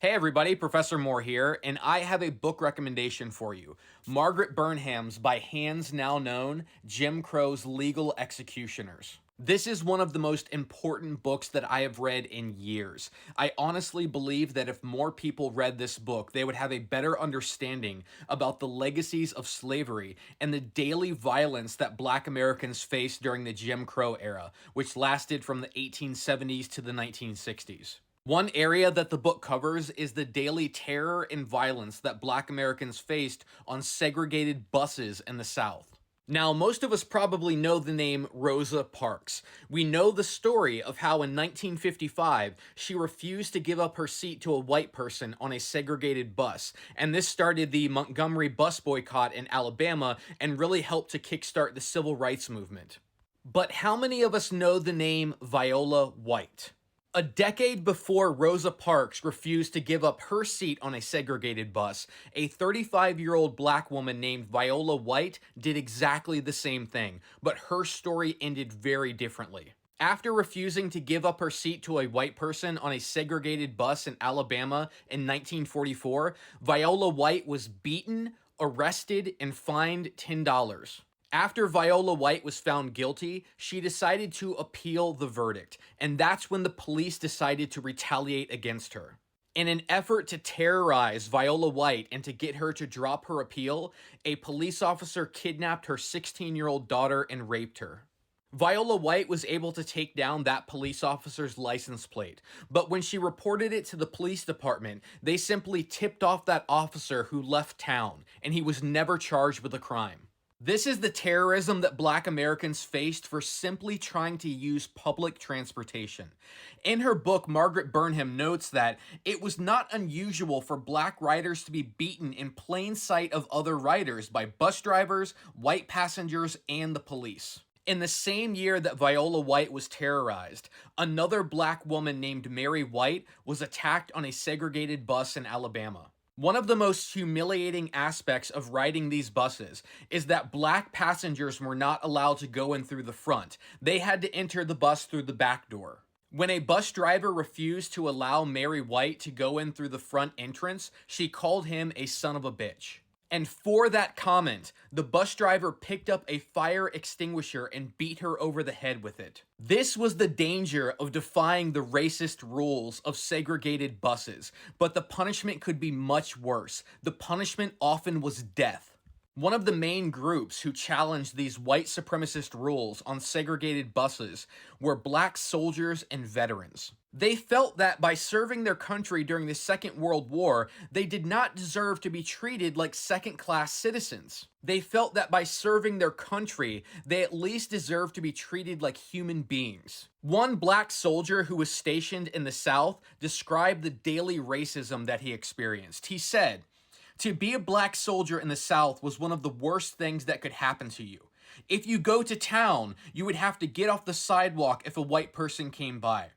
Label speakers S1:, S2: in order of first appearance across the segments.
S1: Hey everybody, Professor Moore here, and I have a book recommendation for you. Margaret Burnham's By Hands Now Known, Jim Crow's Legal Executioners. This is one of the most important books that I have read in years. I honestly believe that if more people read this book, they would have a better understanding about the legacies of slavery and the daily violence that Black Americans faced during the Jim Crow era, which lasted from the 1870s to the 1960s. One area that the book covers is the daily terror and violence that Black Americans faced on segregated buses in the South. Now, most of us probably know the name Rosa Parks. We know the story of how in 1955 she refused to give up her seat to a white person on a segregated bus, and this started the Montgomery bus boycott in Alabama and really helped to kickstart the civil rights movement. But how many of us know the name Viola White? A decade before Rosa Parks refused to give up her seat on a segregated bus, a 35-year-old black woman named Viola White did exactly the same thing, but her story ended very differently. After refusing to give up her seat to a white person on a segregated bus in Alabama in 1944, Viola White was beaten, arrested, and fined $10. After Viola White was found guilty, she decided to appeal the verdict, and that's when the police decided to retaliate against her. In an effort to terrorize Viola White and to get her to drop her appeal, a police officer kidnapped her 16-year-old daughter and raped her. Viola White was able to take down that police officer's license plate, but when she reported it to the police department, they simply tipped off that officer who left town, and he was never charged with a crime. This is the terrorism that Black Americans faced for simply trying to use public transportation. In her book, Margaret Burnham notes that it was not unusual for Black riders to be beaten in plain sight of other riders by bus drivers, white passengers, and the police. In the same year that Viola White was terrorized, another Black woman named Mary White was attacked on a segregated bus in Alabama. One of the most humiliating aspects of riding these buses is that Black passengers were not allowed to go in through the front. They had to enter the bus through the back door. When a bus driver refused to allow Mary White to go in through the front entrance, she called him a son of a bitch. And for that comment, the bus driver picked up a fire extinguisher and beat her over the head with it. This was the danger of defying the racist rules of segregated buses, but the punishment could be much worse. The punishment often was death. One of the main groups who challenged these white supremacist rules on segregated buses were Black soldiers and veterans. They felt that by serving their country during the Second World War, they did not deserve to be treated like second-class citizens. They felt that by serving their country, they at least deserved to be treated like human beings. One Black soldier who was stationed in the South described the daily racism that he experienced. He said, "To be a Black soldier in the South was one of the worst things that could happen to you. If you go to town, you would have to get off the sidewalk if a white person came by.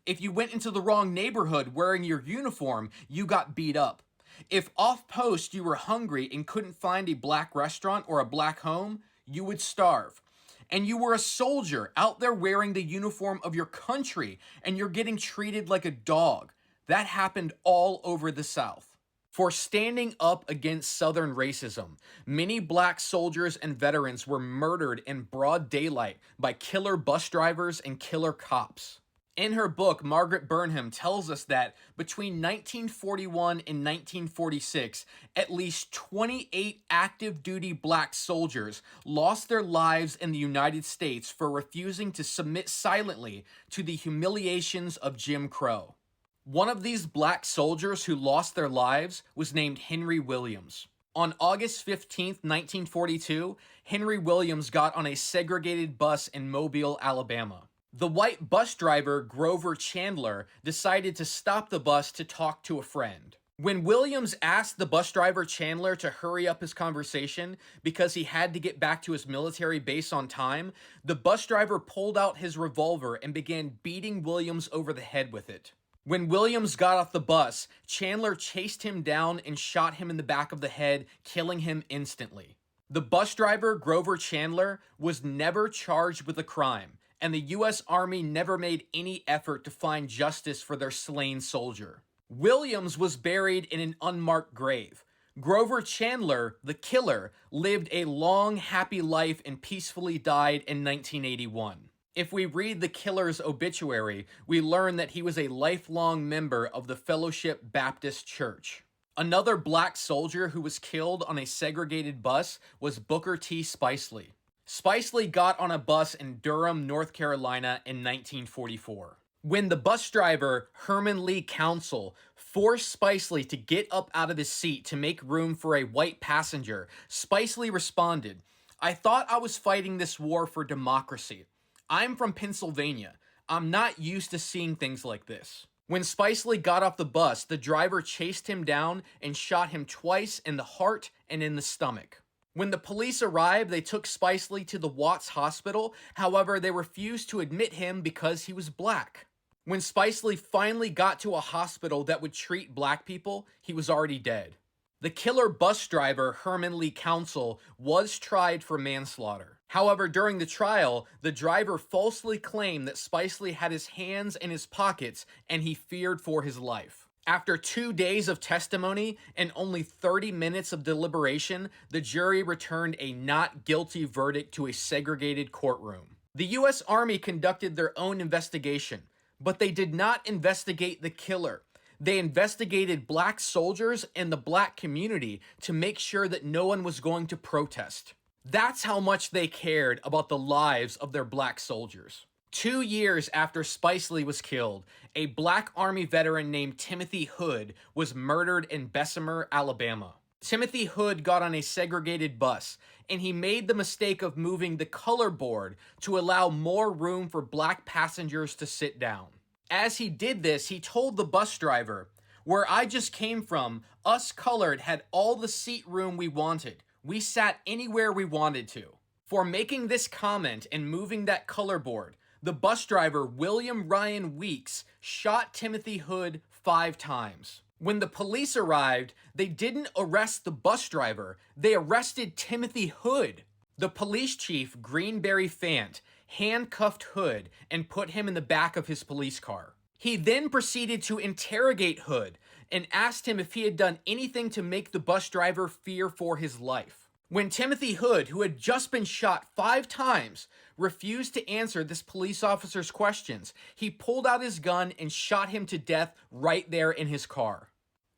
S1: If you went into the wrong neighborhood wearing your uniform, you got beat up. If off post you were hungry and couldn't find a Black restaurant or a Black home, you would starve. And you were a soldier out there wearing the uniform of your country and you're getting treated like a dog." That happened all over the South. For standing up against Southern racism, many Black soldiers and veterans were murdered in broad daylight by killer bus drivers and killer cops. In her book, Margaret Burnham tells us that between 1941 and 1946, at least 28 active duty Black soldiers lost their lives in the United States for refusing to submit silently to the humiliations of Jim Crow. One of these Black soldiers who lost their lives was named Henry Williams. On August 15, 1942, Henry Williams got on a segregated bus in Mobile, Alabama. The white bus driver, Grover Chandler, decided to stop the bus to talk to a friend. When Williams asked the bus driver Chandler to hurry up his conversation because he had to get back to his military base on time, the bus driver pulled out his revolver and began beating Williams over the head with it. When Williams got off the bus, Chandler chased him down and shot him in the back of the head, killing him instantly. The bus driver, Grover Chandler, was never charged with a crime, and the U.S. Army never made any effort to find justice for their slain soldier. Williams was buried in an unmarked grave. Grover Chandler, the killer, lived a long, happy life and peacefully died in 1981. If we read the killer's obituary, we learn that he was a lifelong member of the Fellowship Baptist Church. Another black soldier who was killed on a segregated bus was Booker T. Spicely. Spicely got on a bus in Durham, North Carolina in 1944. When the bus driver, Herman Lee Council, forced Spicely to get up out of his seat to make room for a white passenger, Spicely responded, "I thought I was fighting this war for democracy. I'm from Pennsylvania. I'm not used to seeing things like this." When Spicely got off the bus, the driver chased him down and shot him twice in the heart and in the stomach. When the police arrived, they took Spicely to the Watts Hospital. However, they refused to admit him because he was black. When Spicely finally got to a hospital that would treat black people, he was already dead. The killer bus driver, Herman Lee Council, was tried for manslaughter. However, during the trial, the driver falsely claimed that Spicely had his hands in his pockets and he feared for his life. After 2 days of testimony and only 30 minutes of deliberation, the jury returned a not guilty verdict to a segregated courtroom. The U.S. Army conducted their own investigation, but they did not investigate the killer. They investigated black soldiers and the black community to make sure that no one was going to protest. That's how much they cared about the lives of their black soldiers. 2 years after Spicely was killed, a black Army veteran named Timothy Hood was murdered in Bessemer, Alabama. Timothy Hood got on a segregated bus, and he made the mistake of moving the color board to allow more room for black passengers to sit down. As he did this, he told the bus driver, "Where I just came from, us colored had all the seat room we wanted. We sat anywhere we wanted to." For making this comment and moving that color board, the bus driver, William Ryan Weeks, shot Timothy Hood 5 times. When the police arrived, they didn't arrest the bus driver, they arrested Timothy Hood. The police chief, Greenberry Fant, handcuffed Hood and put him in the back of his police car. He then proceeded to interrogate Hood and asked him if he had done anything to make the bus driver fear for his life. When Timothy Hood, who had just been shot 5 times, refused to answer this police officer's questions, he pulled out his gun and shot him to death right there in his car.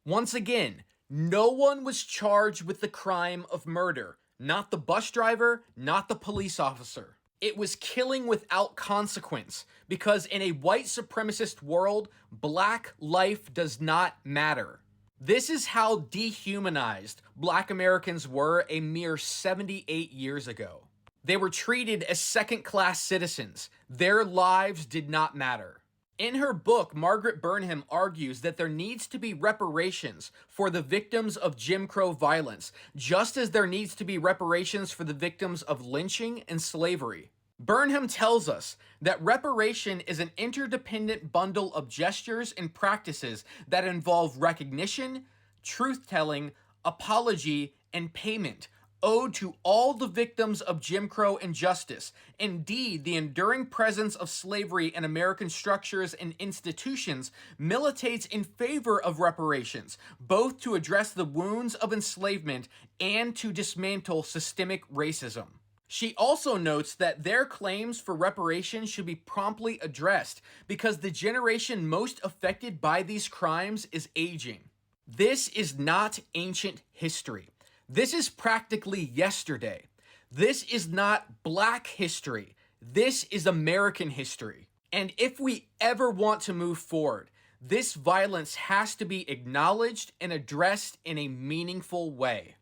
S1: Once again, no one was charged with the crime of murder. Not the bus driver, not the police officer. It was killing without consequence, because in a white supremacist world, black life does not matter. This is how dehumanized black Americans were a mere 78 years ago. They were treated as second-class citizens. Their lives did not matter. In her book, Margaret Burnham argues that there needs to be reparations for the victims of Jim Crow violence, just as there needs to be reparations for the victims of lynching and slavery. Burnham tells us that reparation is an interdependent bundle of gestures and practices that involve recognition, truth-telling, apology, and payment, owed to all the victims of Jim Crow injustice. Indeed, the enduring presence of slavery in American structures and institutions militates in favor of reparations, both to address the wounds of enslavement and to dismantle systemic racism. She also notes that their claims for reparations should be promptly addressed because the generation most affected by these crimes is aging. This is not ancient history. This is practically yesterday. This is not black history. This is American history. And if we ever want to move forward, this violence has to be acknowledged and addressed in a meaningful way.